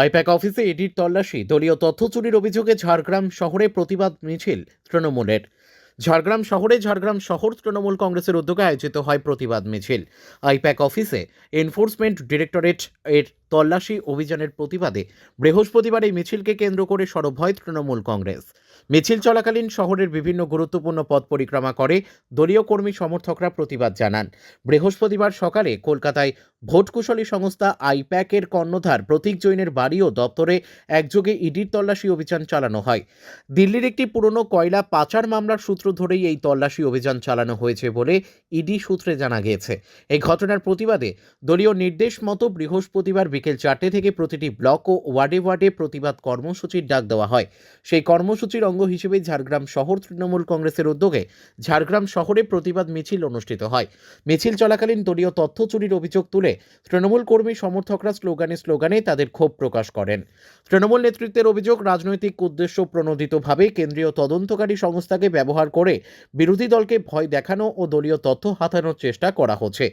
I-PAC অফিসে ইডির তল্লাশি, দলীয় তথ্য চুরির অভিযোগে ঝাড়গ্রাম শহরে প্রতিবাদ মিছিল তৃণমূলের। ঝাড়গ্রাম শহর তৃণমূল কংগ্রেসের উদ্যোগে আয়োজিত হয় প্রতিবাদ মিছিল। আইপ্যাক অফিসে এনফোর্সমেন্ট ডিরেক্টরেট এর তল্লাশি অভিযানের প্রতিবাদে বৃহস্পতিবার এই মিছিলকে কেন্দ্র করে সরব হয় তৃণমূল কংগ্রেস। মিছিল চলাকালীন শহরের বিভিন্ন গুরুত্বপূর্ণ পথ পরিক্রমা করে দলীয় কর্মী সমর্থকরা প্রতিবাদ জানান। বৃহস্পতিবার সকালে কলকাতায় ভোটকুশলী সংস্থা আইপ্যাকের কর্ণধার প্রতীক জৈনের বাড়ি ও দপ্তরে একযোগে ইডির তল্লাশি অভিযান চালানো হয়। দিল্লির একটি পুরনো কয়লা পাচার মামলার সূত্র ধরেই এই তল্লাশি অভিযান চালানো হয়েছে বলে ইডি সূত্রে জানা গিয়েছে। এই ঘটনার প্রতিবাদে দলীয় নির্দেশ মতো বৃহস্পতিবার বিকেল 4টে থেকে প্রতিটি ব্লক ও ওয়ার্ডে ওয়ার্ডে প্রতিবাদ কর্মসূচির ডাক দেওয়া হয়। সেই কর্মসূচির অঙ্গ হিসেবে ঝাড়গ্রাম শহর তৃণমূল কংগ্রেসের উদ্যোগে ঝাড়গ্রাম শহরে প্রতিবাদ মিছিল অনুষ্ঠিত হয়। মিছিল চলাকালীন দলীয় তথ্য চুরির অভিযোগ তুলে তৃণমূল কর্মী সমর্থকরা স্লোগানে তাদের ক্ষোভ প্রকাশ করেন। তৃণমূল নেতৃত্বের অভিযোগ, রাজনৈতিক উদ্দেশ্য প্রণোদিতভাবে কেন্দ্রীয় তদন্তকারী সংস্থাকে ব্যবহার করে বিরোধী দলকে ভয় দেখানো ও দলীয় তথ্য হাতানোর চেষ্টা করা হচ্ছে।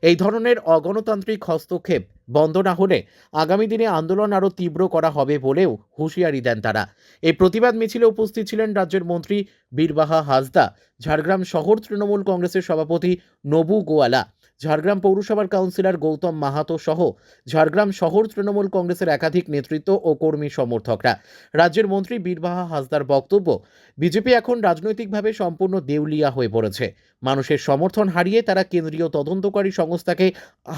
এই ধরনের অগণতান্ত্রিক হস্তক্ষেপ বন্ধ না হলে আগামী দিনে আন্দোলন আরও তীব্র করা হবে বলেও হুঁশিয়ারি দেন তারা। এই প্রতিবাদ মিছিলে উপস্থিত ছিলেন রাজ্যের মন্ত্রী বীরবাহা হাসদা, ঝাড়গ্রাম শহর তৃণমূল কংগ্রেসের সভাপতি নবু গোয়ালা, ঝাড়গ্রাম পৌরসভার কাউন্সিলর গৌতম মাহাতো সহ ঝাড়গ্রাম শহর তৃণমূল কংগ্রেসের একাধিক নেতৃত্ব ও কর্মী সমর্থকরা। রাজ্যের মন্ত্রী বীরবাহা হাসদার বক্তব্য, বিজেপি এখন রাজনৈতিকভাবে সম্পূর্ণ দেউলিয়া হয়ে পড়েছে। মানুষের সমর্থন হারিয়ে তারা কেন্দ্রীয় তদন্তকারী সংস্থাকে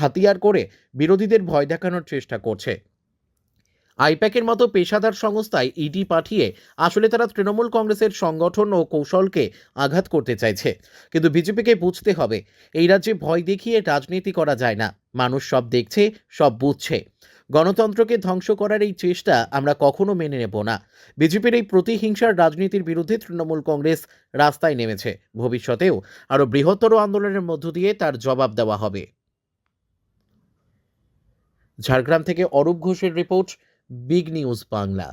হাতিয়ার করে বিরোধীদের ভয় দেখানোর চেষ্টা করছে। আইপ্যাকের মতো পেশাদার সংস্থায় ইডি পাঠিয়ে আসলে তারা তৃণমূল কংগ্রেসের সংগঠন ও কৌশলকে আঘাত করতে চাইছে। কিন্তু বিজেপিকে বুঝতে হবে, এই রাজ্যে ভয় দেখিয়ে রাজনীতি করা যায় না। মানুষ সব দেখছে, সব বুঝছে। গণতন্ত্রকে ধ্বংস করার এই চেষ্টা আমরা কখনো মেনে নেব না। বিজেপির এই প্রতিহিংসার রাজনীতির বিরুদ্ধে তৃণমূল কংগ্রেস রাস্তায় নেমেছে। ভবিষ্যতেও আরও বৃহত্তর আন্দোলনের মধ্য দিয়ে তার জবাব দেওয়া হবে। ঝাড়গ্রাম থেকে অরূপ ঘোষের রিপোর্ট, বিগ নিউজ বাংলা।